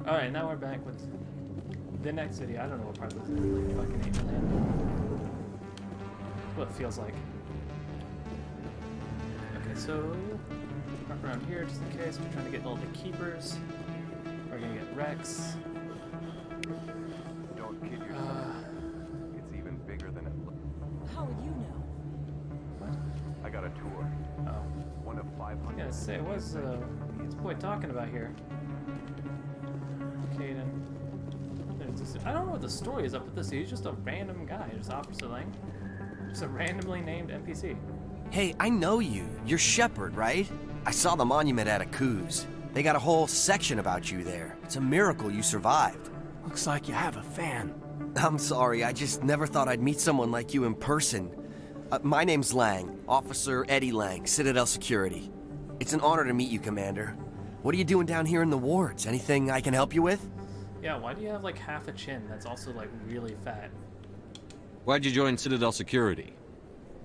Alright, now we're back with the next video. I don't know what part this is. Like fucking alien. What it feels like. Okay, so walk around here just in case. We're trying to get all the keepers. We're gonna get Rex. Don't kid yourself. It's even bigger than it looks. How would you know? What? I got a tour. Oh. One of 500. Yeah, say, what's this boy talking about here? Caden. I don't know what the story is up with this. He's just a random guy, just Officer Lang. Just a randomly named NPC. Hey, I know you. You're Shepard, right? I saw the monument at Akuz. They got a whole section about you there. It's a miracle you survived. Looks like you have a fan. I'm sorry, I just never thought I'd meet someone like you in person. My name's Lang, Officer Eddie Lang, Citadel Security. It's an honor to meet you, Commander. What are you doing down here in the wards? Anything I can help you with? Yeah, why do you have like half a chin that's also like really fat? Why'd you join Citadel Security?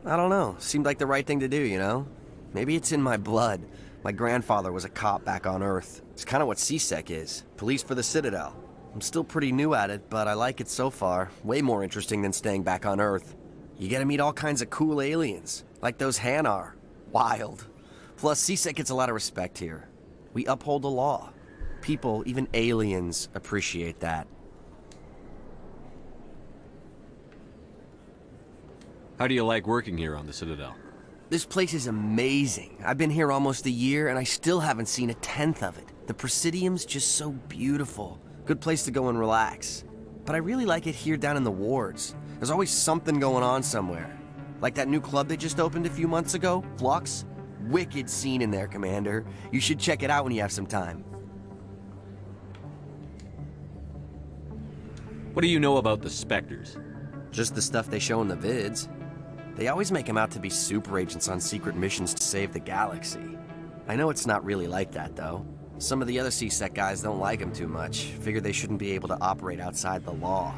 I don't know. Seemed like the right thing to do, you know? Maybe it's in my blood. My grandfather was a cop back on Earth. It's kind of what CSEC is. Police for the Citadel. I'm still pretty new at it, but I like it so far. Way more interesting than staying back on Earth. You get to meet all kinds of cool aliens, like those Hanar. Wild. Plus, CSEC gets a lot of respect here. We uphold the law. People, even aliens, appreciate that. How do you like working here on the Citadel? This place is amazing. I've been here almost a year, and I still haven't seen a tenth of it. The Presidium's just so beautiful. Good place to go and relax. But I really like it here down in the wards. There's always something going on somewhere. Like that new club they just opened a few months ago, Flux. Wicked scene in there, Commander. You should check it out when you have some time. What do you know about the Spectres? Just the stuff they show in the vids. They always make them out to be super agents on secret missions to save the galaxy. I know it's not really like that, though. Some of the other CSEC guys don't like them too much, figure they shouldn't be able to operate outside the law.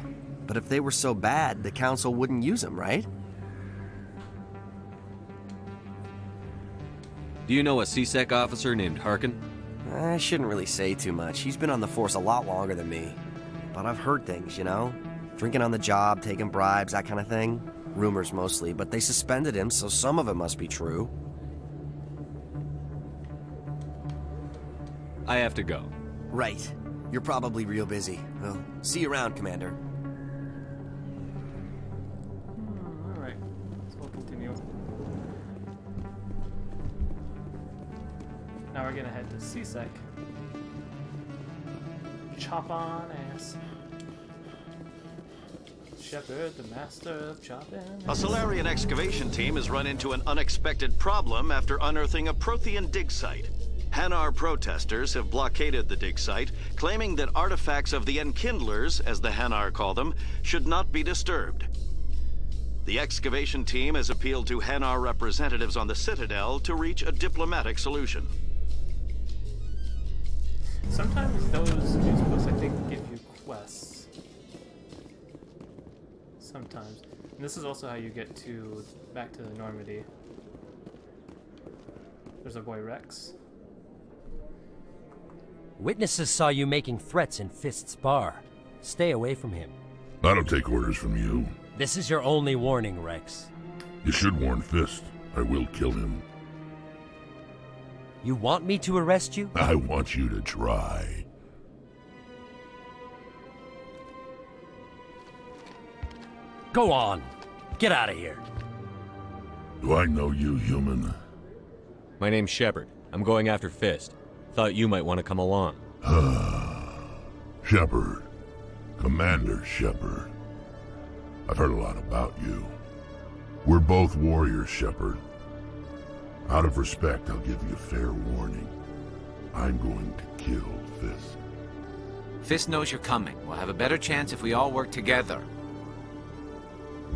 But if they were so bad, the Council wouldn't use them, right? Do you know a CSEC officer named Harkin? I shouldn't really say too much. He's been on the force a lot longer than me. But I've heard things, you know? Drinking on the job, taking bribes, that kind of thing. Rumors mostly, but they suspended him, so some of it must be true. I have to go. Right. You're probably real busy. Well, see you around, Commander. Alright, so we'll continue. Now we're gonna head to CSEC. Chop on ass. Shepard, the master of chopping. A Solarian excavation team has run into an unexpected problem after unearthing a Prothean dig site. Hanar protesters have blockaded the dig site, claiming that artifacts of the Enkindlers, as the Hanar call them, should not be disturbed. The excavation team has appealed to Hanar representatives on the Citadel to reach a diplomatic solution. Sometimes those news posts, I think, give you quests. Sometimes. And this is also how you get to back to the Normandy. There's a boy Rex. Witnesses saw you making threats in Fist's bar. Stay away from him. I don't take orders from you. This is your only warning, Rex. You should warn Fist. I will kill him. You want me to arrest you? I want you to try. Go on. Get out of here. Do I know you, human? My name's Shepard. I'm going after Fist. Thought you might want to come along. Shepard. Commander Shepard. I've heard a lot about you. We're both warriors, Shepard. Out of respect, I'll give you a fair warning. I'm going to kill Fist. Fist knows you're coming. We'll have a better chance if we all work together.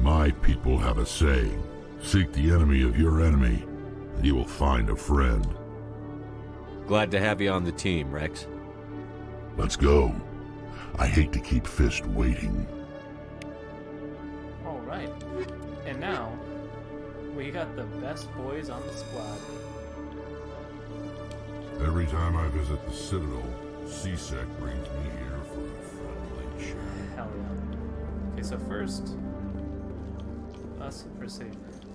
My people have a saying. Seek the enemy of your enemy, and you will find a friend. Glad to have you on the team, Rex. Let's go. I hate to keep Fist waiting. Alright. And now, we got the best boys on the squad. Every time I visit the Citadel, C-Sec brings me here for a friendly chat. Hell yeah. Okay, so first, let's see.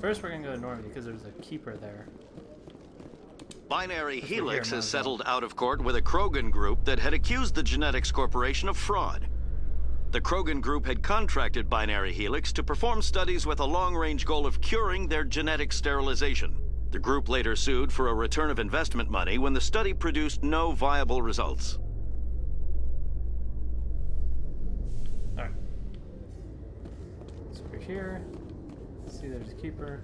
First, we're gonna go to Normandy because there's a keeper there. Binary Because we're Helix here, has might as settled out of court with a Krogan group that had accused the Genetics Corporation of fraud. The Krogan group had contracted Binary Helix to perform studies with a long-range goal of curing their genetic sterilization. The group later sued for a return of investment money when the study produced no viable results. Alright. So we're here. See, there's a keeper.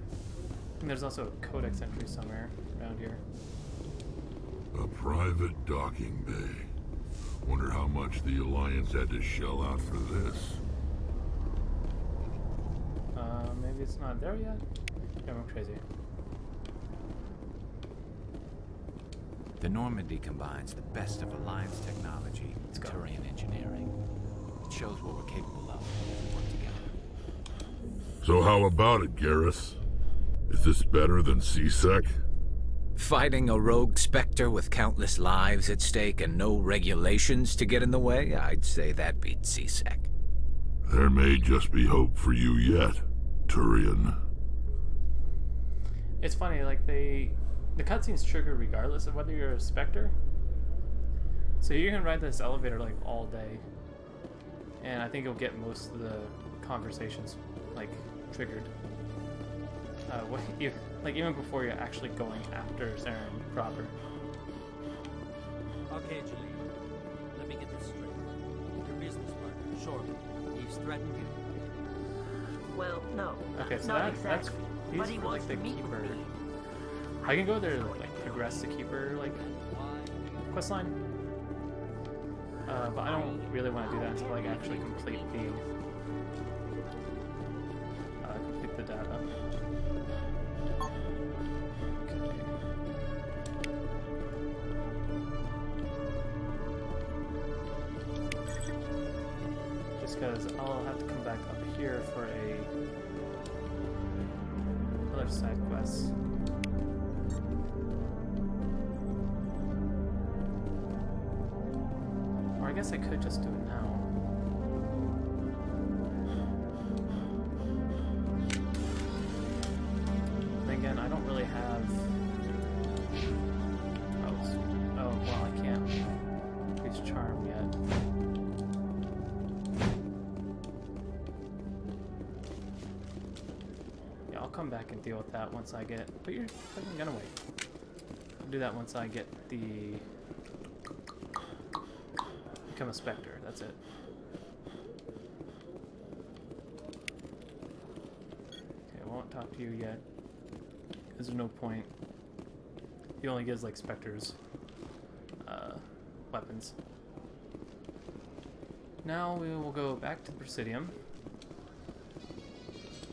And there's also a codex entry somewhere around here. A private docking bay. Wonder how much the Alliance had to shell out for this. Maybe it's not there yet? Yeah, I'm crazy. The Normandy combines the best of Alliance technology and Turian engineering. It shows what we're capable of if we work together. So how about it, Garrus? Is this better than C-Sec? Fighting a rogue Spectre with countless lives at stake and no regulations to get in the way, I'd say that beats C-Sec. There may just be hope for you yet, Turian. It's funny, like the cutscenes trigger regardless of whether you're a Spectre. So you can ride this elevator like all day, and I think you'll get most of the conversations like triggered. Like even before you're actually going after Saren proper. Okay, Julie. Let me get this straight. Your business partner, Shorman, he's threatened you. Well, no. Okay, so not that's exactly. he's But he for like wants the to meet with keeper. me. I can go there to like progress the keeper like questline. But I don't really want to do that until like actually complete the data. Because I'll have to come back up here for another side quest. Or I guess I could just do it now. Then again, I don't really have... Oh, well, I can't use Charm yet. I'll come back and deal with that once I get... But you're fucking gonna wait. I'll do that once I get the... Become a Spectre, that's it. Okay, I won't talk to you yet. Because there's no point. He only gives, like, Spectres weapons. Now we will go back to the Presidium.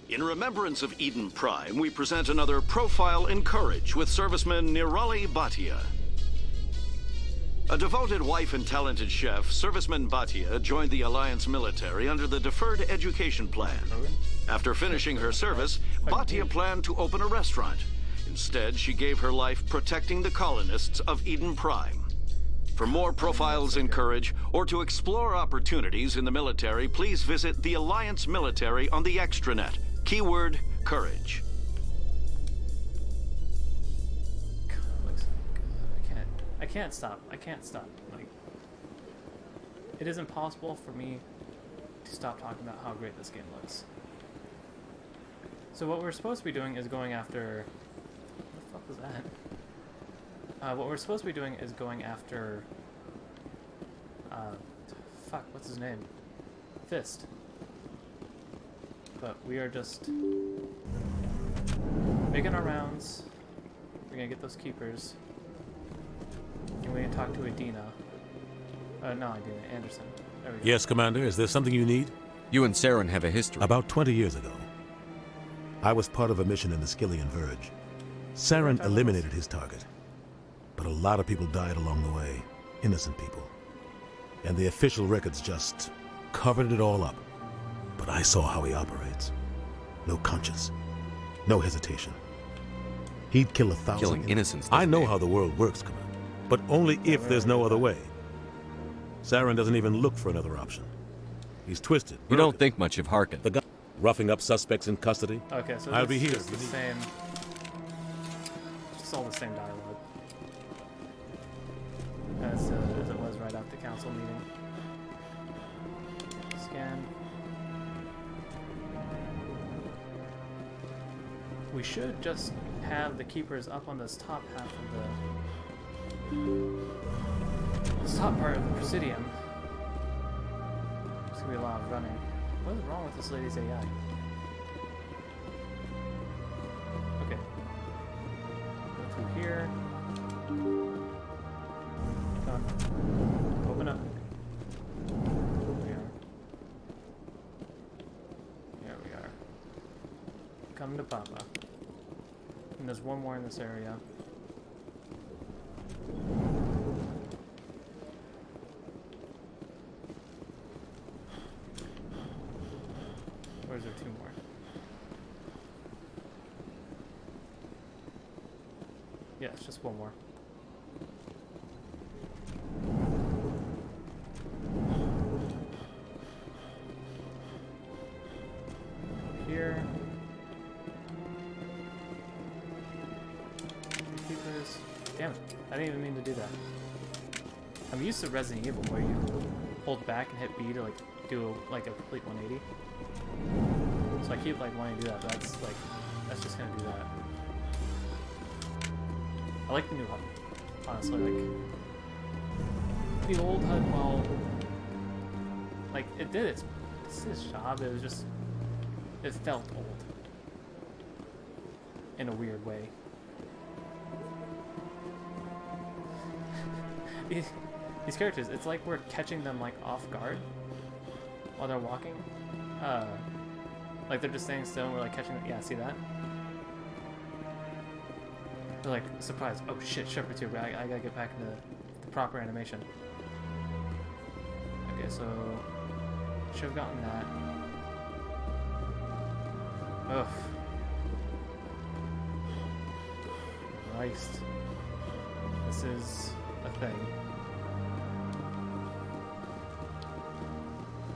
In remembrance of Eden Prime, we present another Profile in Courage with serviceman Nirali Bhatia. A devoted wife and talented chef, serviceman Bhatia joined the Alliance military under the Deferred Education Plan. After finishing her service, Bhatia planned to open a restaurant. Instead, she gave her life protecting the colonists of Eden Prime. For more Profiles in Courage, or to explore opportunities in the military, please visit the Alliance Military on the extranet. Keyword, Courage. I can't stop. Like, it is impossible for me to stop talking about how great this game looks. So what we're supposed to be doing is going after... What the fuck was that? What we're supposed to be doing is going after... fuck, what's his name? Fist. But we are just making our rounds. We're gonna get those keepers. And we're gonna talk to Adina. Not Adina, Anderson. There we go. Yes, Commander. Is there something you need? You and Saren have a history. About 20 years ago, I was part of a mission in the Skillian Verge. Saren eliminated his target, but a lot of people died along the way. Innocent people. And the official records just covered it all up. But I saw how he operates. No conscience. No hesitation. He'd kill 1,000... Killing innocents. I know how the world works, Commander. But only if there's no other way. Saren doesn't even look for another option. He's twisted. You don't think much of Harkin. The guy roughing up suspects in custody. Okay, so I'll this be here. is the same. It's all the same dialogue as it was right after the council meeting. Scan. We should just have the keepers up on this top half of this top part of the Presidium. There's gonna be a lot of running. What is wrong with this lady's AI? Okay. Go through here. Come on. Open up. There we are. There we are. Come to Papa. And there's one more in this area. Or is there two more? Yeah, it's just one more. Here. Keepers. Damn it. I didn't even mean to do that. I'm used to Resident Evil where you hold back and hit B to like do like a complete 180. So I keep like wanting to do that, but that's just gonna do that. I like the new HUD, honestly. Like the old HUD, well, like it did its job. It was just it felt old in a weird way. These characters, it's like we're catching them like off guard while they're walking. Like they're just staying still and we're like catching them. Yeah, see that? They're like surprised. Oh shit, Shepard's here, but I gotta get back into the proper animation. Okay, so should have gotten that. Ugh. Christ. This is a thing.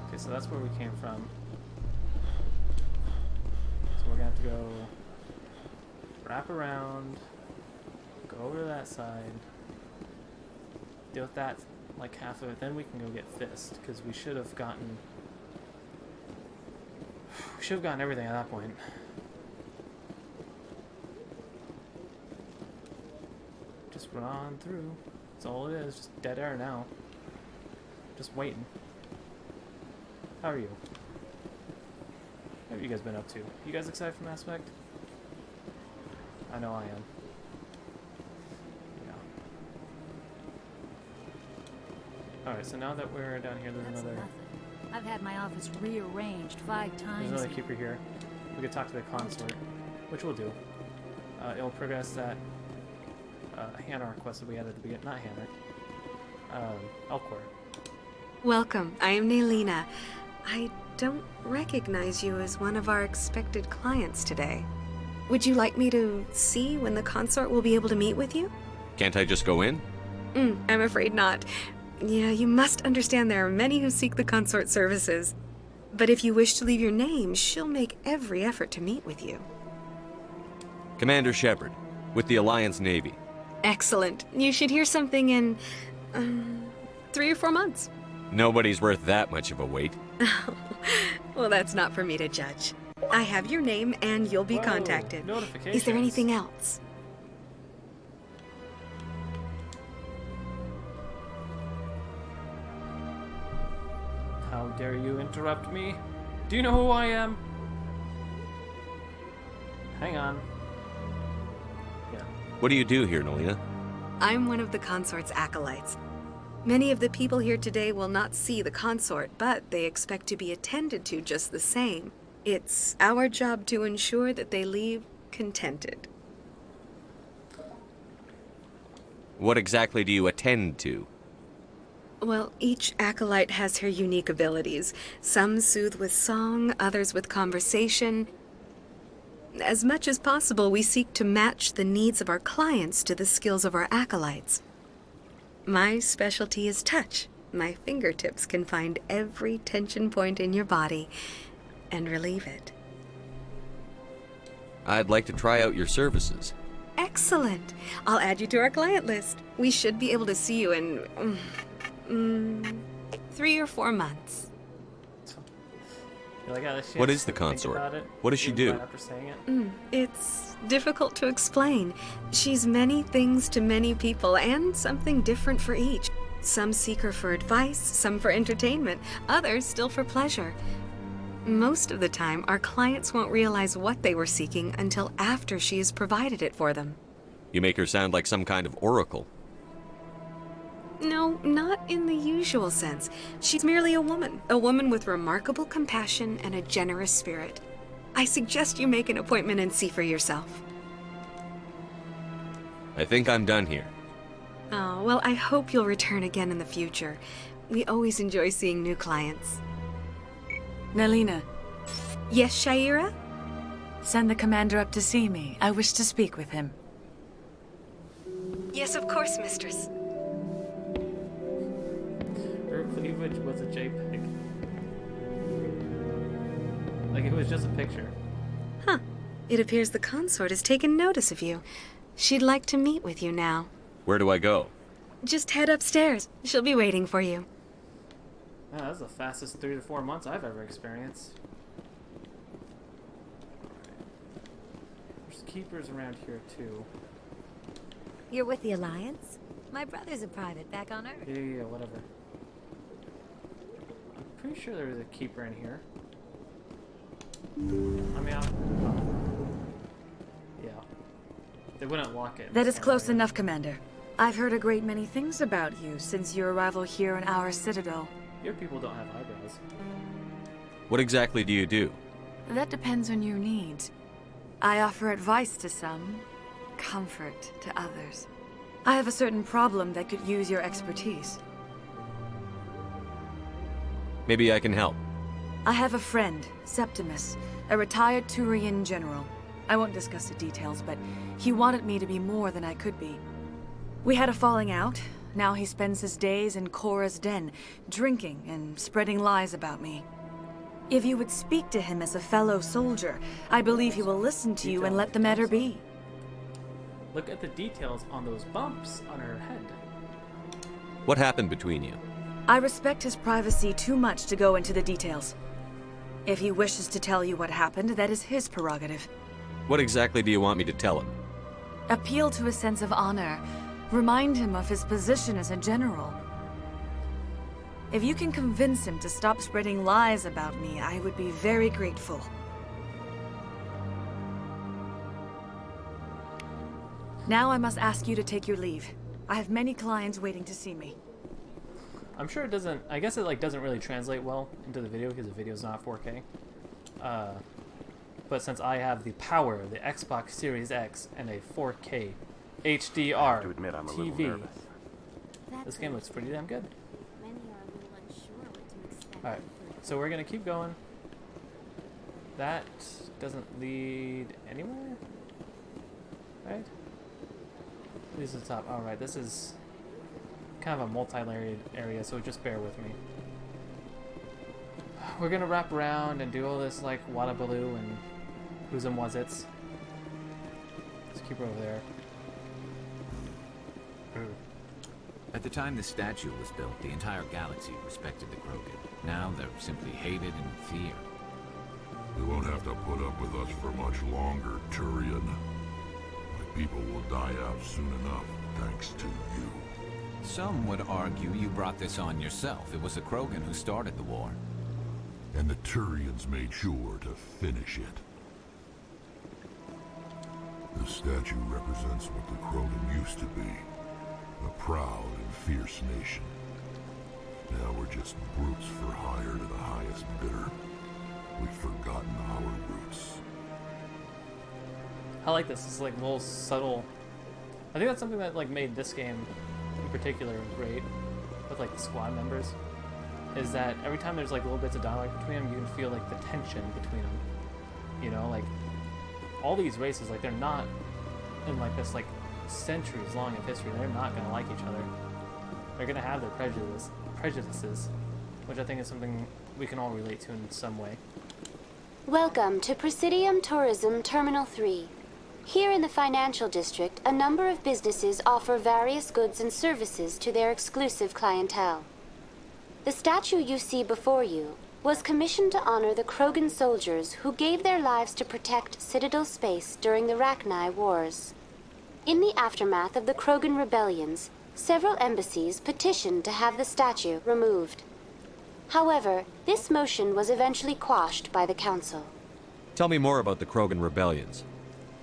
Okay, so that's where we came from. So we're gonna have to go wrap around, go over to that side, deal with that like half of it, then we can go get Fist, because we should have gotten everything at that point. Just run on through. That's all it is, just dead air now. Just waiting. How are you? What have you guys been up to? You guys excited for Mass Effect? I know I am. Yeah. Alright, so now that we're down here, there's That's another... nothing. I've had my office rearranged 5 times. There's another keeper here. We could talk to the consort, which we'll do. It'll progress that Hanar quest that we had at the beginning. Not Hanar. Elcor. Welcome. I am Naylina. I don't recognize you as one of our expected clients today. Would you like me to see when the consort will be able to meet with you? Can't I just go in? I'm afraid not. Yeah, you must understand there are many who seek the consort services. But if you wish to leave your name, she'll make every effort to meet with you. Commander Shepard, with the Alliance Navy. Excellent. You should hear something in 3 or 4 months. Nobody's worth that much of a wait. Well, that's not for me to judge. I have your name and you'll be contacted. Is there anything else? How dare you interrupt me? Do you know who I am? Hang on. Yeah. What do you do here, Naylina? I'm one of the consort's acolytes. Many of the people here today will not see the consort, but they expect to be attended to just the same. It's our job to ensure that they leave contented. What exactly do you attend to? Well, each acolyte has her unique abilities. Some soothe with song, others with conversation. As much as possible, we seek to match the needs of our clients to the skills of our acolytes. My specialty is touch. My fingertips can find every tension point in your body and relieve it. I'd like to try out your services. Excellent. I'll add you to our client list. We should be able to see you in 3 or 4 months. You're like, "Oh, this shit, What is the think consort? about it," What does she even do? right after saying it. It's difficult to explain. She's many things to many people, and something different for each. Some seek her for advice, some for entertainment, others still for pleasure. Most of the time, our clients won't realize what they were seeking until after she has provided it for them. You make her sound like some kind of oracle. No, not in the usual sense. She's merely a woman with remarkable compassion and a generous spirit. I suggest you make an appointment and see for yourself. I think I'm done here. Oh, well, I hope you'll return again in the future. We always enjoy seeing new clients. Nalina. Yes, Shaira? Send the commander up to see me. I wish to speak with him. Yes, of course, mistress. Her cleavage was a JPEG. Like, it was just a picture. Huh. It appears the consort has taken notice of you. She'd like to meet with you now. Where do I go? Just head upstairs. She'll be waiting for you. Oh, that's the fastest 3 to 4 months I've ever experienced. There's keepers around here, too. You're with the Alliance? My brother's a private back on Earth. Yeah, whatever. I'm pretty sure there was a keeper in here. I mean, yeah. They wouldn't lock it. That is close enough, Commander. I've heard a great many things about you since your arrival here in our citadel. Your people don't have eyebrows. What exactly do you do? That depends on your needs. I offer advice to some, comfort to others. I have a certain problem that could use your expertise. Maybe I can help. I have a friend, Septimus, a retired Turian general. I won't discuss the details, but he wanted me to be more than I could be. We had a falling out. Now he spends his days in Cora's den, drinking and spreading lies about me. If you would speak to him as a fellow soldier, I believe he will listen to you and let the matter be. Look at the details on those bumps on her head. What happened between you? I respect his privacy too much to go into the details. If he wishes to tell you what happened, that is his prerogative. What exactly do you want me to tell him? Appeal to his sense of honor. Remind him of his position as a general. If you can convince him to stop spreading lies about me, I would be very grateful. Now I must ask you to take your leave. I have many clients waiting to see me. I'm sure it doesn't, I guess it like doesn't really translate well into the video because the video's not 4K. But since I have the power of the Xbox Series X and a 4K HDR I have to admit, I'm a little TV, nervous. this game looks pretty damn good. Alright, so we're gonna keep going. That doesn't lead anywhere, right? Leads to the top. Alright, this is kind of a multi-layered area, so just bear with me. We're gonna wrap around and do all this like Wadabaloo and who's and was it's. Let's keep her over there. At the time the statue was built, the entire galaxy respected the Krogan. Now they're simply hated and feared. You won't have to put up with us for much longer, Turian. My people will die out soon enough, thanks to you. Some would argue you brought this on yourself. It was the Krogan who started the war. And the Turians made sure to finish it. The statue represents what the Krogan used to be. A proud and fierce nation. Now we're just brutes for hire to the highest bidder. We've forgotten our roots. I like this. It's like a little subtle. I think that's something that like made this game in particular great with like the squad members. Is that every time there's like little bits of dialogue between them, you can feel like the tension between them. You know, like all these races, like they're not in like this like centuries long of history. They're not gonna like each other. They're gonna have their prejudices, which I think is something we can all relate to in some way. Welcome to Presidium Tourism Terminal 3. Here in the financial district, a number of businesses offer various goods and services to their exclusive clientele. The statue you see before you was commissioned to honor the Krogan soldiers who gave their lives to protect Citadel space during the Rachni Wars. In the aftermath of the Krogan rebellions, several embassies petitioned to have the statue removed. However, this motion was eventually quashed by the Council. Tell me more about the Krogan rebellions.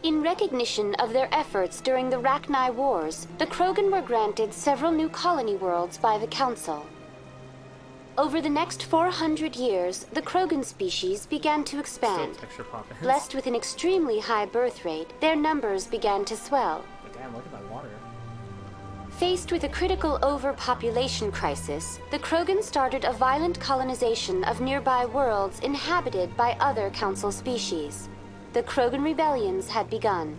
In recognition of their efforts during the Rachni Wars, the Krogan were granted several new colony worlds by the Council. Over the next 400 years, the Krogan species began to expand. Blessed with an extremely high birth rate, their numbers began to swell. But damn, look at that water. Faced with a critical overpopulation crisis, the Krogan started a violent colonization of nearby worlds inhabited by other Council species. The Krogan rebellions had begun.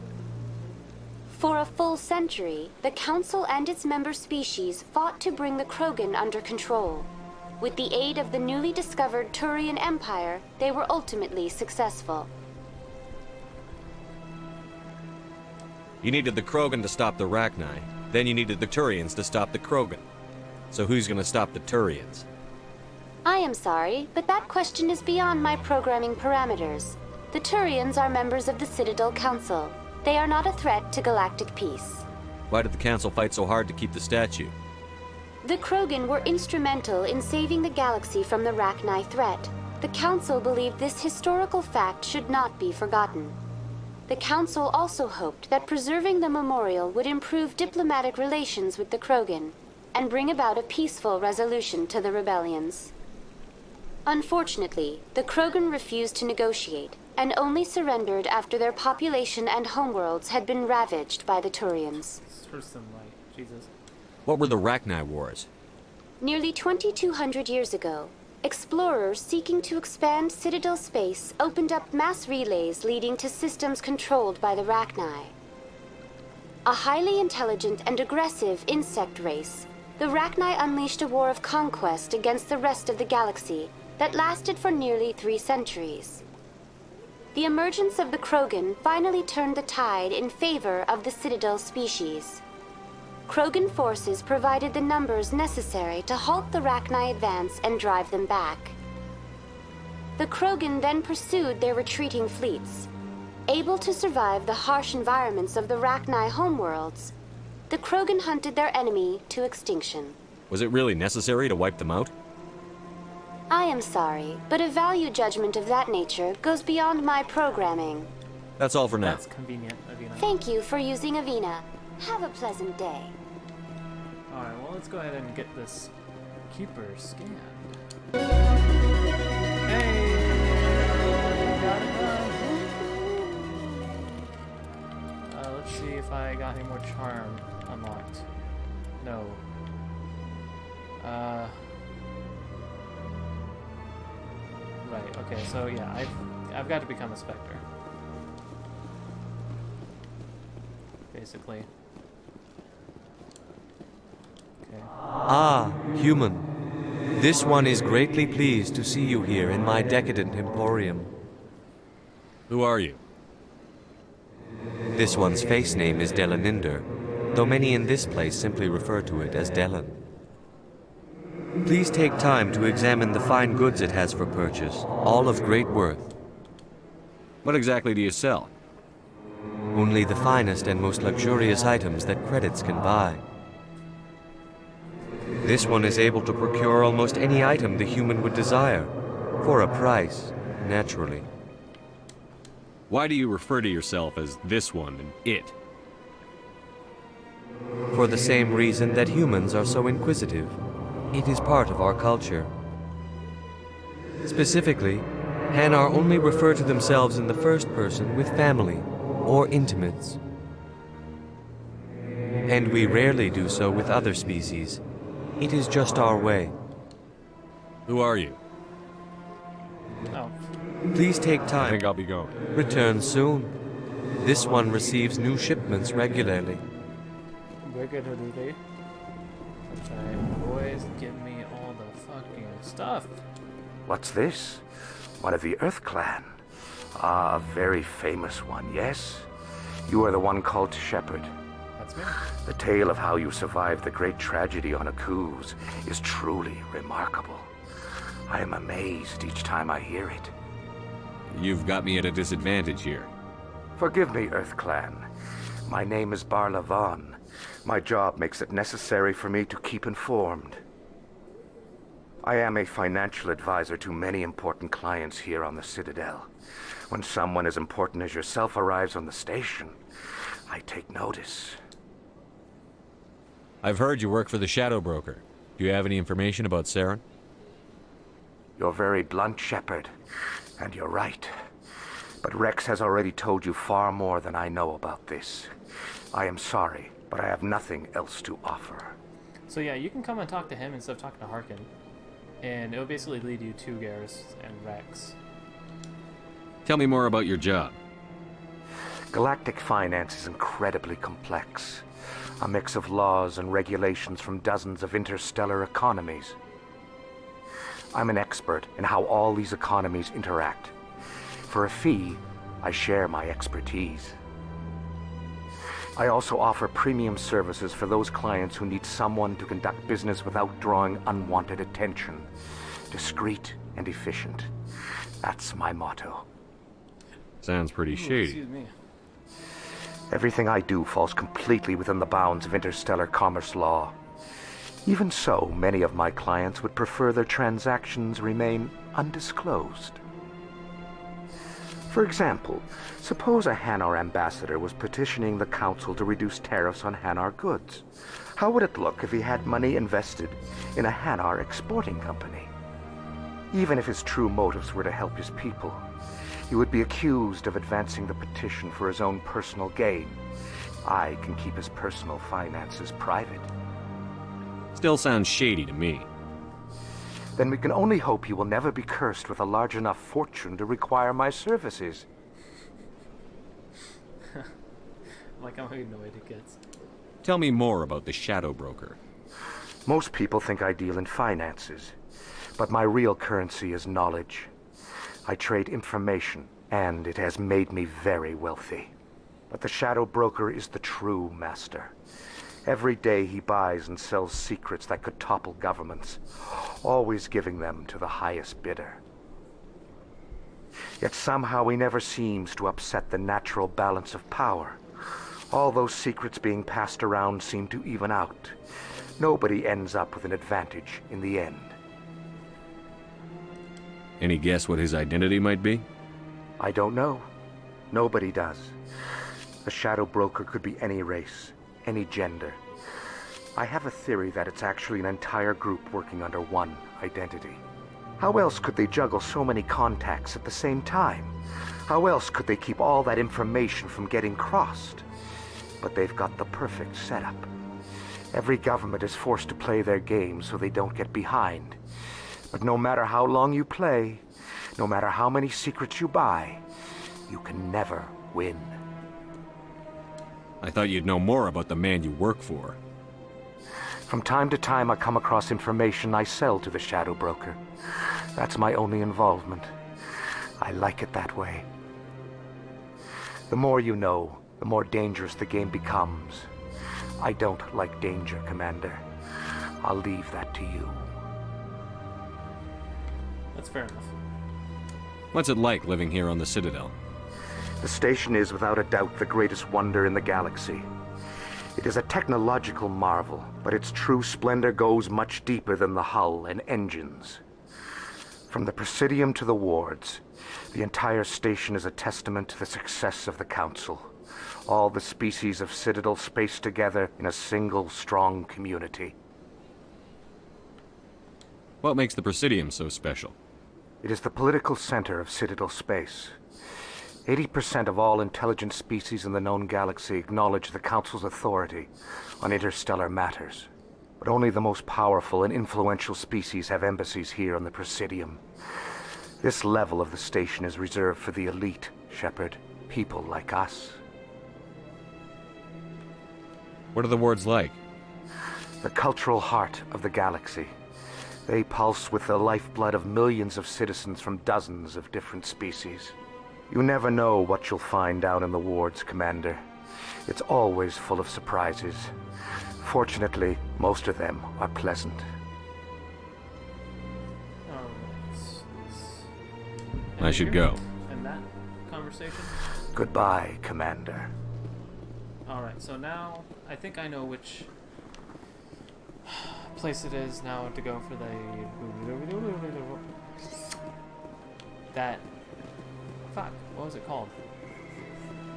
For a full century, the Council and its member species fought to bring the Krogan under control. With the aid of the newly discovered Turian Empire, they were ultimately successful. You needed the Krogan to stop the Rachni, then you needed the Turians to stop the Krogan. So who's gonna stop the Turians? I am sorry, but that question is beyond my programming parameters. The Turians are members of the Citadel Council. They are not a threat to galactic peace. Why did the Council fight so hard to keep the statue? The Krogan were instrumental in saving the galaxy from the Rachni threat. The Council believed this historical fact should not be forgotten. The Council also hoped that preserving the memorial would improve diplomatic relations with the Krogan and bring about a peaceful resolution to the rebellions. Unfortunately, the Krogan refused to negotiate and only surrendered after their population and homeworlds had been ravaged by the Turians. Throw some light, Jesus. What were the Rachni Wars? Nearly 2,200 years ago, explorers seeking to expand Citadel space opened up mass relays leading to systems controlled by the Rachni. A highly intelligent and aggressive insect race, the Rachni unleashed a war of conquest against the rest of the galaxy that lasted for nearly 3 centuries. The emergence of the Krogan finally turned the tide in favor of the Citadel species. Krogan forces provided the numbers necessary to halt the Rachni advance and drive them back. The Krogan then pursued their retreating fleets. Able to survive the harsh environments of the Rachni homeworlds, the Krogan hunted their enemy to extinction. Was it really necessary to wipe them out? I am sorry, but a value judgment of that nature goes beyond my programming. That's all for now. That's convenient, Avina. Thank you for using Avina. Have a pleasant day. Alright, well, let's go ahead and get this keeper scanned. Hey! Got it done. Let's see if I got any more charm unlocked. No. Right, okay, so yeah, I've got to become a Spectre. Basically. Okay. Ah, human. This one is greatly pleased to see you here in my decadent emporium. Who are you? This one's face name is Delaninder, though many in this place simply refer to it as Delan. Please take time to examine the fine goods it has for purchase, all of great worth. What exactly do you sell? Only the finest and most luxurious items that credits can buy. This one is able to procure almost any item the human would desire, for a price, naturally. Why do you refer to yourself as this one and it? For the same reason that humans are so inquisitive. It is part of our culture. Specifically, Hanar only refer to themselves in the first person with family or intimates. And we rarely do so with other species. It is just our way. Who are you? Oh. Please take time. I think I'll be going. Return soon. This one receives new shipments regularly. Regularly. That's right, boys. Give me all stuff. What's this? One of the Earth Clan. Ah, a very famous one, yes? You are the one called Shepard. That's me. The tale of how you survived the great tragedy on Akuz is truly remarkable. I am amazed each time I hear it. You've got me at a disadvantage here. Forgive me, Earth Clan. My name is Barla Vaughn. My job makes it necessary for me to keep informed. I am a financial advisor to many important clients here on the Citadel. When someone as important as yourself arrives on the station, I take notice. I've heard you work for the Shadow Broker. Do you have any information about Saren? You're very blunt, Shepard, and you're right. But Rex has already told you far more than I know about this. I am sorry, but I have nothing else to offer. So yeah, you can come and talk to him instead of talking to Harkin. And it'll basically lead you to Garrus and Rex. Tell me more about your job. Galactic finance is incredibly complex. A mix of laws and regulations from dozens of interstellar economies. I'm an expert in how all these economies interact. For a fee, I share my expertise. I also offer premium services for those clients who need someone to conduct business without drawing unwanted attention. Discreet and efficient. That's my motto. Sounds pretty shady. Excuse me. Everything I do falls completely within the bounds of interstellar commerce law. Even so, many of my clients would prefer their transactions remain undisclosed. For example, suppose a Hanar ambassador was petitioning the council to reduce tariffs on Hanar goods. How would it look if he had money invested in a Hanar exporting company? Even if his true motives were to help his people, he would be accused of advancing the petition for his own personal gain. I can keep his personal finances private. Still sounds shady to me. Then we can only hope he will never be cursed with a large enough fortune to require my services. Like how annoyed it gets. Tell me more about the Shadow Broker. Most people think I deal in finances, but my real currency is knowledge. I trade information, and it has made me very wealthy. But the Shadow Broker is the true master. Every day he buys and sells secrets that could topple governments, always giving them to the highest bidder. Yet somehow he never seems to upset the natural balance of power. All those secrets being passed around seem to even out. Nobody ends up with an advantage in the end. Any guess what his identity might be? I don't know. Nobody does. The Shadow Broker could be any race, any gender. I have a theory that it's actually an entire group working under one identity. How else could they juggle so many contacts at the same time? How else could they keep all that information from getting crossed? But they've got the perfect setup. Every government is forced to play their game so they don't get behind. But no matter how long you play, no matter how many secrets you buy, you can never win. I thought you'd know more about the man you work for. From time to time I come across information I sell to the Shadow Broker. That's my only involvement. I like it that way. The more you know, the more dangerous the game becomes. I don't like danger, Commander. I'll leave that to you. That's fair enough. What's it like living here on the Citadel? The station is without a doubt the greatest wonder in the galaxy. It is a technological marvel, but its true splendor goes much deeper than the hull and engines. From the Presidium to the wards, the entire station is a testament to the success of the Council. All the species of Citadel spaced together in a single strong community. What makes the Presidium so special? It is the political center of Citadel space. 80% of all intelligent species in the known galaxy acknowledge the Council's authority on interstellar matters. But only the most powerful and influential species have embassies here on the Presidium. This level of the station is reserved for the elite, Shepard. People like us. What are the wards like? The cultural heart of the galaxy. They pulse with the lifeblood of millions of citizens from dozens of different species. You never know what you'll find down in the wards, Commander. It's always full of surprises. Fortunately, most of them are pleasant. I should go. And that conversation? Goodbye, Commander. Alright, so now I think I know which place it is now to go for that. Fuck, what was it called?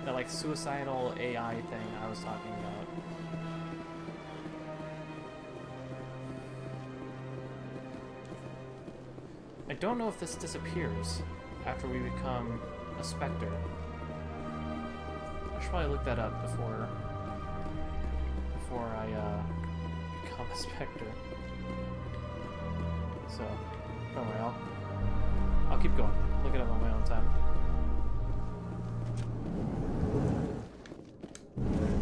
That like suicidal AI thing I was talking about. I don't know if this disappears after we become a Spectre. I should probably look that up before I become a Spectre. So, don't worry, I'll keep going. Look it up on my own time.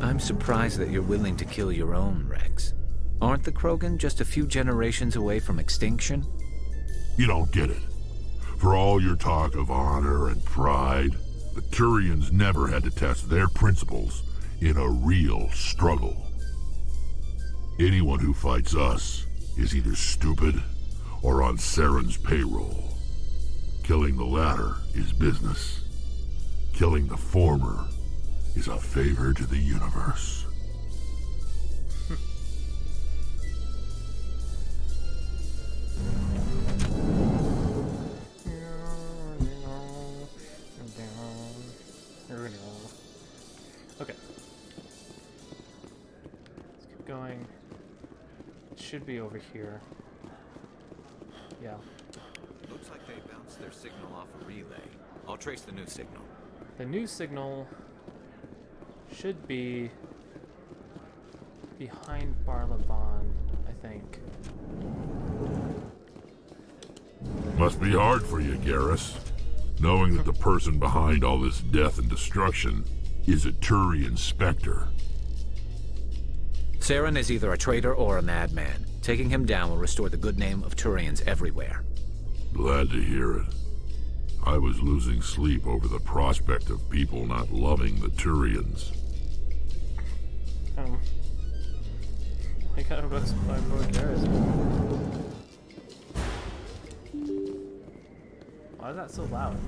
I'm surprised that you're willing to kill your own, Rex. Aren't the Krogan just a few generations away from extinction? You don't get it. For all your talk of honor and pride, the Turians never had to test their principles in a real struggle. Anyone who fights us is either stupid or on Saren's payroll. Killing the latter is business. Killing the former is a favor to the universe. Okay. Let's keep going. It should be over here. Yeah. Looks like they bounced their signal off a relay. I'll trace the new signal. The new signal should be behind Barlaban, I think. Must be hard for you, Garrus, knowing that the person behind all this death and destruction is a Turian Spectre. Saren is either a traitor or a madman. Taking him down will restore the good name of Turians everywhere. Glad to hear it. I was losing sleep over the prospect of people not loving the Turians. I got about more Garrus. Why is that so loud?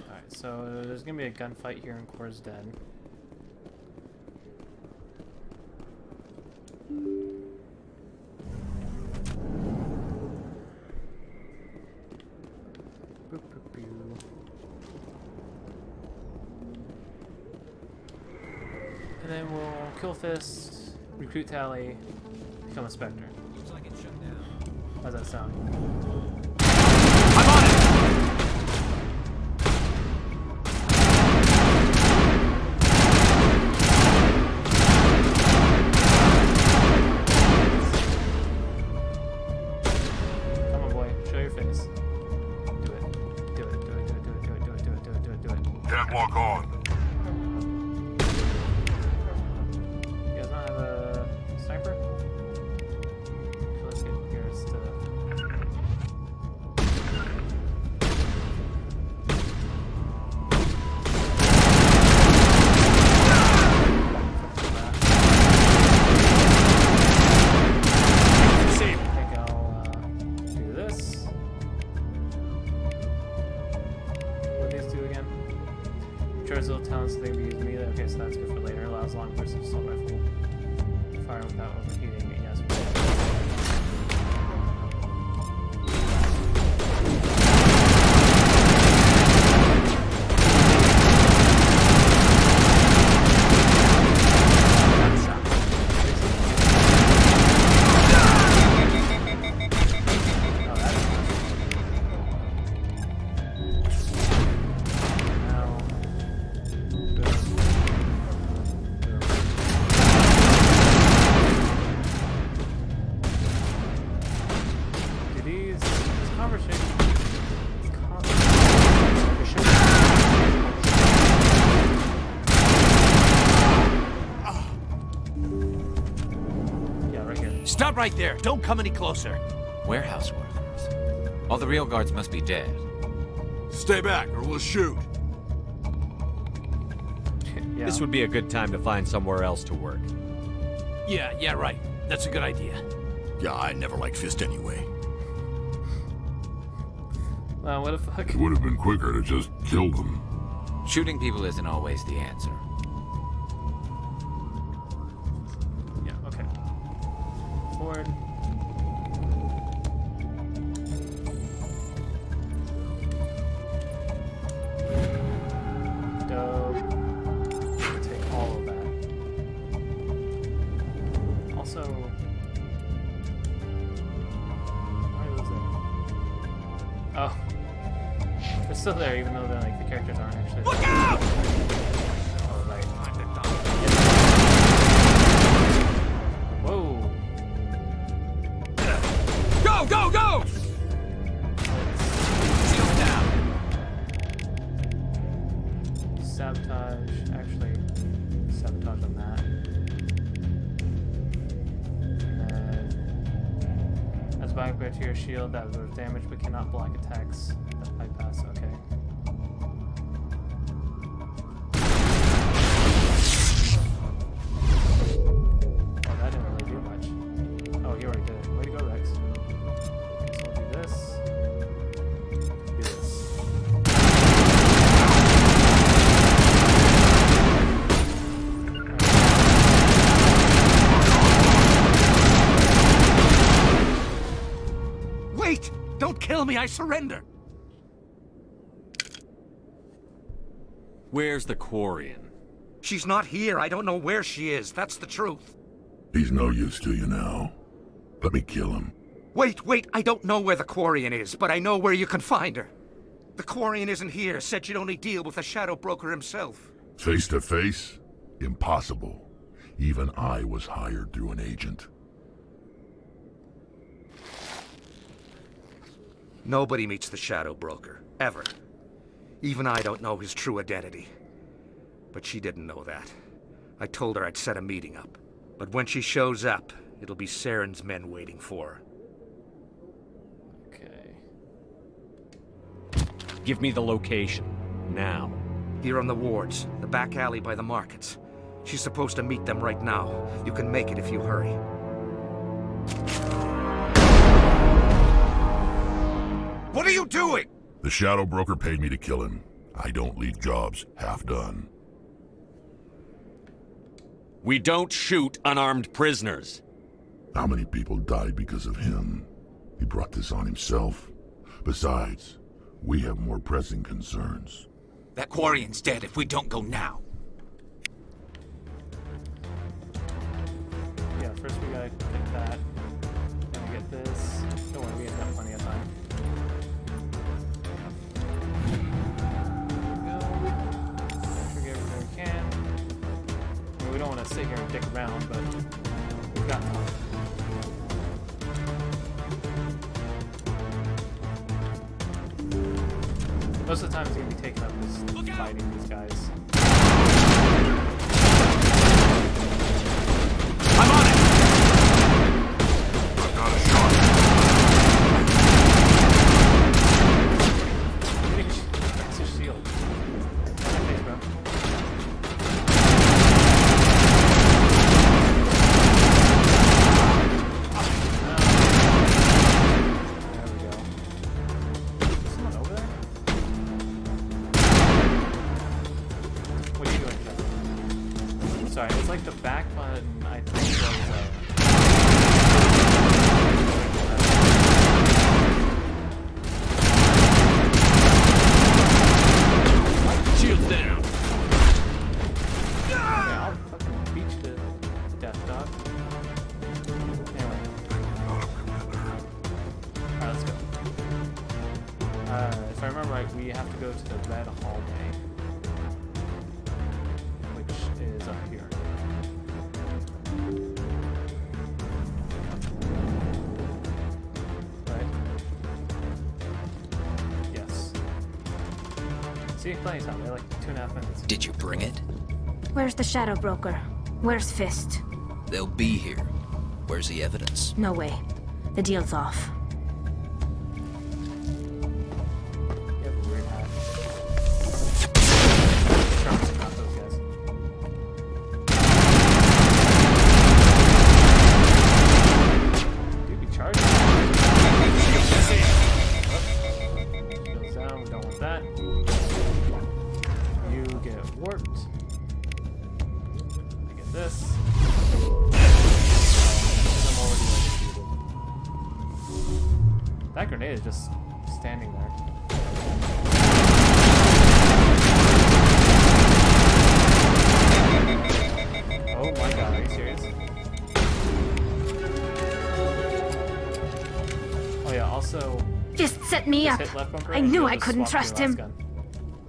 Alright, so there's gonna be a gunfight here in Kor's Den. And then we'll kill Fist, recruit Tally, become a Spectre. Looks like it's shut down. How's that sound? I'm on it! Come on, boy. Show your face. Do it. Do it. Do it. Do it. Do it. Do it. Do it. Do it. Do it. Do it. Do it. Can't lock on. You guys not have a sniper? So let's get Garrus to... I think I'll do this. What do these do again? Charge little talents so they can be used immediately. Okay, so that's good for later. Allows long bursts of assault rifle fire without overheating. Yes. Stop right there! Don't come any closer! Warehouse workers. All the real guards must be dead. Stay back, or we'll shoot. Yeah. This would be a good time to find somewhere else to work. Yeah, right. That's a good idea. Yeah, I never liked Fist anyway. Wow, what the fuck? It would have been quicker to just kill them. Shooting people isn't always the answer. Yeah, okay. Forward. Dope. Take all of that. Also, why was it? Oh, they're still there, even though they're like the characters aren't actually. Look out! Oh, right. Whoa! Go, go, go! Shield down. Sabotage. Actually, sabotage on that. And then as bioequipped to your shield that absorbs damage but cannot block attacks that bypass. Okay. Oh, that didn't really do much. Oh, he already did it. Way to go, Rex. So we'll do this. Do this. Wait! Don't kill me, I surrender! Where's the Quarian? She's not here. I don't know where she is. That's the truth. He's no use to you now. Let me kill him. Wait. I don't know where the Quarian is, but I know where you can find her. The Quarian isn't here. Said you'd only deal with the Shadow Broker himself. Face to face? Impossible. Even I was hired through an agent. Nobody meets the Shadow Broker. Ever. Even I don't know his true identity. But she didn't know that. I told her I'd set a meeting up. But when she shows up, it'll be Saren's men waiting for her. Okay. Give me the location. Now. Here on the wards, the back alley by the markets. She's supposed to meet them right now. You can make it if you hurry. What are you doing? The Shadow Broker paid me to kill him. I don't leave jobs half done. We don't shoot unarmed prisoners. How many people died because of him? He brought this on himself. Besides, we have more pressing concerns. That Quarian's dead if we don't go now. Yeah, first we gotta get that. Then we get this. Don't worry, we have plenty of time. We don't want to sit here and dick around, but we've got time. Most of the time it's going to be taken up with fighting these guys. I'm on it! I've got a shot. That's your shield. Okay, bro. Sorry, it's like the back button, I think, was, Shields down. yeah, I'll fucking beat you to death, dog. Anyway. Alright, let's go. If I remember right, we have to go to the red hallway, which is up here. Right? Yes. See, plenty of time. They're like 2.5 minutes. Did you bring it? Where's the Shadow Broker? Where's Fist? They'll be here. Where's the evidence? No way. The deal's off. You have a weird hat. Trump's got those guys. Dude, be charging. Goes down, we don't want that. You get warped. I get this. I'm already defeated. That grenade is just standing there. Oh my god, are you serious? Oh yeah, also... Just set me up. I knew I couldn't trust him.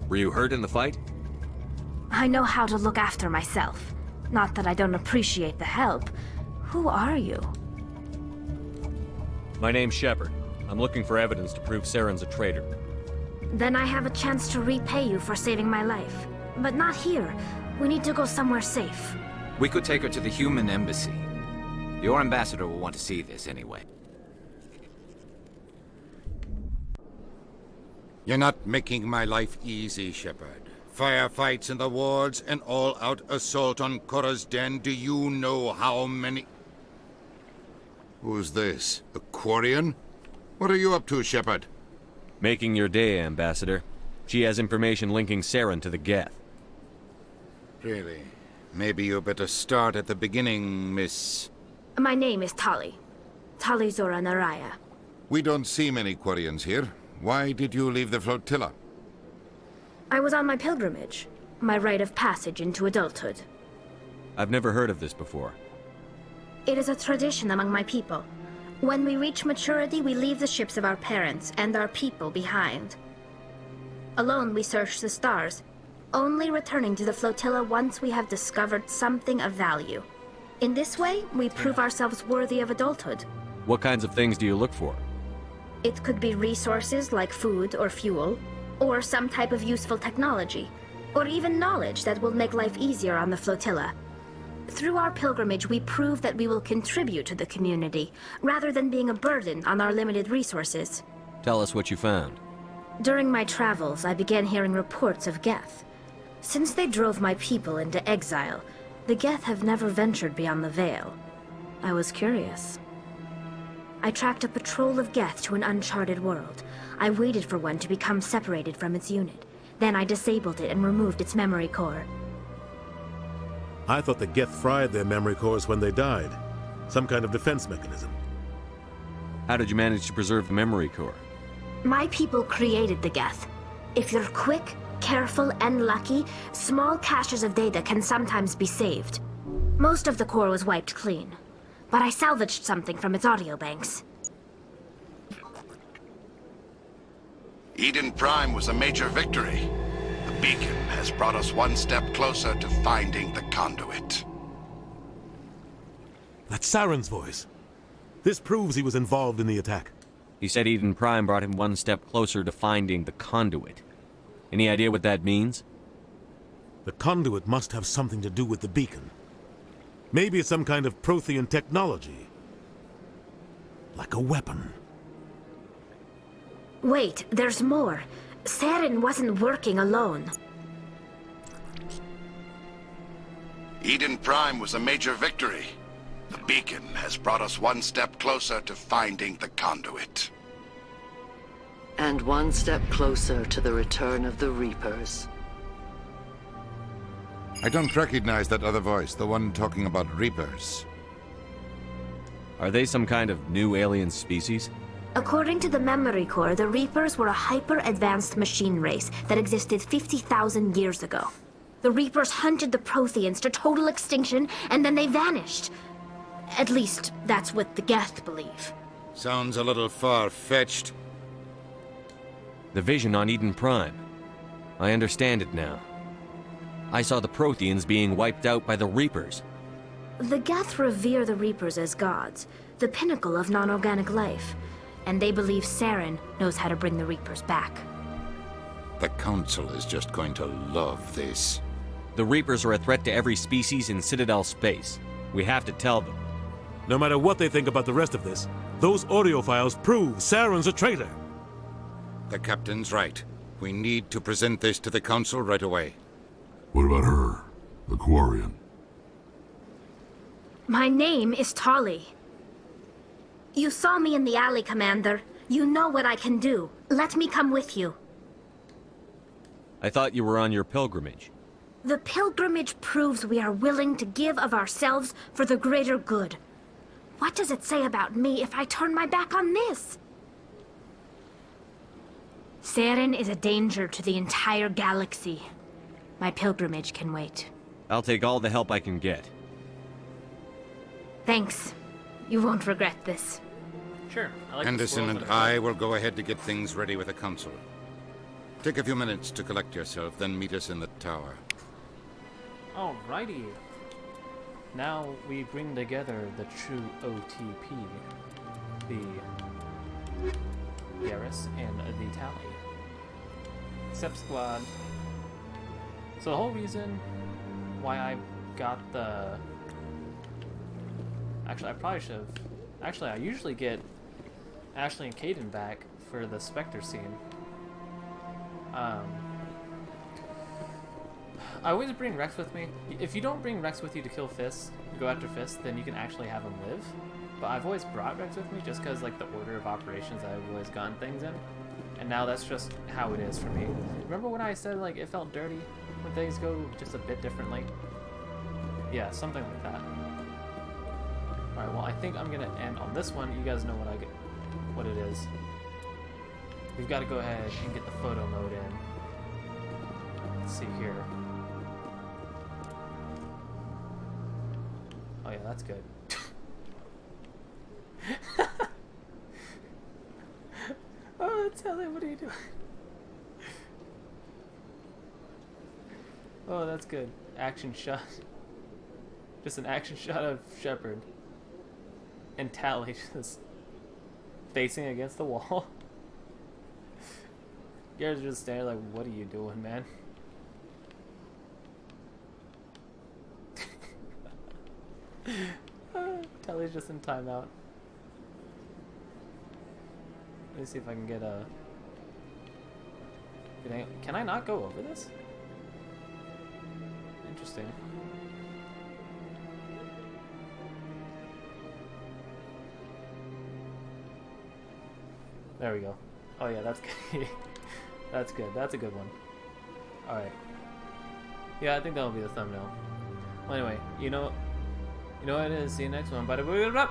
Were you hurt in the fight? I know how to look after myself. Not that I don't appreciate the help. Who are you? My name's Shepard. I'm looking for evidence to prove Saren's a traitor. Then I have a chance to repay you for saving my life. But not here. We need to go somewhere safe. We could take her to the human embassy. Your ambassador will want to see this anyway. You're not making my life easy, Shepard. Firefights in the wards, an all-out assault on Korra's den. Do you know how many... Who's this? A Quarian? What are you up to, Shepard? Making your day, Ambassador. She has information linking Saren to the Geth. Really? Maybe you better start at the beginning, Miss... My name is Tali. Tali Zora Naraya. We don't see many Quarians here. Why did you leave the flotilla? I was on my pilgrimage. My rite of passage into adulthood. I've never heard of this before. It is a tradition among my people. When we reach maturity, we leave the ships of our parents and our people behind. Alone, we search the stars, only returning to the flotilla once we have discovered something of value. In this way, we prove ourselves worthy of adulthood. What kinds of things do you look for? It could be resources like food or fuel, or some type of useful technology, or even knowledge that will make life easier on the flotilla. Through our pilgrimage, we prove that we will contribute to the community, rather than being a burden on our limited resources. Tell us what you found. During my travels, I began hearing reports of Geth. Since they drove my people into exile, the Geth have never ventured beyond the Veil. I was curious. I tracked a patrol of Geth to an uncharted world. I waited for one to become separated from its unit. Then I disabled it and removed its memory core. I thought the Geth fried their memory cores when they died. Some kind of defense mechanism. How did you manage to preserve the memory core? My people created the Geth. If you're quick, careful, and lucky, small caches of data can sometimes be saved. Most of the core was wiped clean, but I salvaged something from its audio banks. Eden Prime was a major victory. The beacon has brought us one step closer to finding the conduit. That's Saren's voice. This proves he was involved in the attack. He said Eden Prime brought him one step closer to finding the conduit. Any idea what that means? The conduit must have something to do with the beacon. Maybe it's some kind of Prothean technology. Like a weapon. Wait, there's more. Saren wasn't working alone. Eden Prime was a major victory. The beacon has brought us one step closer to finding the conduit. And one step closer to the return of the Reapers. I don't recognize that other voice, the one talking about Reapers. Are they some kind of new alien species? According to the memory core, the Reapers were a hyper-advanced machine race that existed 50,000 years ago. The Reapers hunted the Protheans to total extinction, and then they vanished. At least, that's what the Geth believe. Sounds a little far-fetched. The vision on Eden Prime. I understand it now. I saw the Protheans being wiped out by the Reapers. The Geth revere the Reapers as gods, the pinnacle of non-organic life. And they believe Saren knows how to bring the Reapers back. The Council is just going to love this. The Reapers are a threat to every species in Citadel space. We have to tell them. No matter what they think about the rest of this, those audio files prove Saren's a traitor. The captain's right. We need to present this to the council right away. What about her? The Quarian? My name is Tali. You saw me in the alley, Commander. You know what I can do. Let me come with you. I thought you were on your pilgrimage. The pilgrimage proves we are willing to give of ourselves for the greater good. What does it say about me if I turn my back on this? Saren is a danger to the entire galaxy. My pilgrimage can wait. I'll take all the help I can get. Thanks. You won't regret this. Sure. I like Anderson and I will go ahead to get things ready with the council. Take a few minutes to collect yourself, then meet us in the tower. Alrighty. Now we bring together the true OTP, the Garrus and the Tali. Except Squad. So the whole reason why I got the... Actually, I probably should have... Actually, I usually get Ashley and Caden back for the Spectre scene. I always bring Rex with me. If you don't bring Rex with you to kill Fist, go after Fist, then you can actually have him live. But I've always brought Rex with me just because, like, the order of operations I've always gotten things in. And now that's just how it is for me. Remember when I said, like, it felt dirty when things go just a bit differently? Yeah, something like that. Alright, well, I think I'm gonna end on this one. You guys know what it is. We've got to go ahead and get the photo mode in. Let's see here. Oh yeah, that's good. Oh, Tali, what are you doing? Oh, that's good. Action shot. Just an action shot of Shepard. And Tali just facing against the wall. You guys are just standing like, what are you doing, man? Tali's just in timeout. Let me see if I can get a... Can I not go over this? Interesting. There we go. Oh yeah, that's good. That's good. That's a good one. Alright. Yeah, I think that'll be the thumbnail. Well, anyway, you know what it is. See you next one. Bye.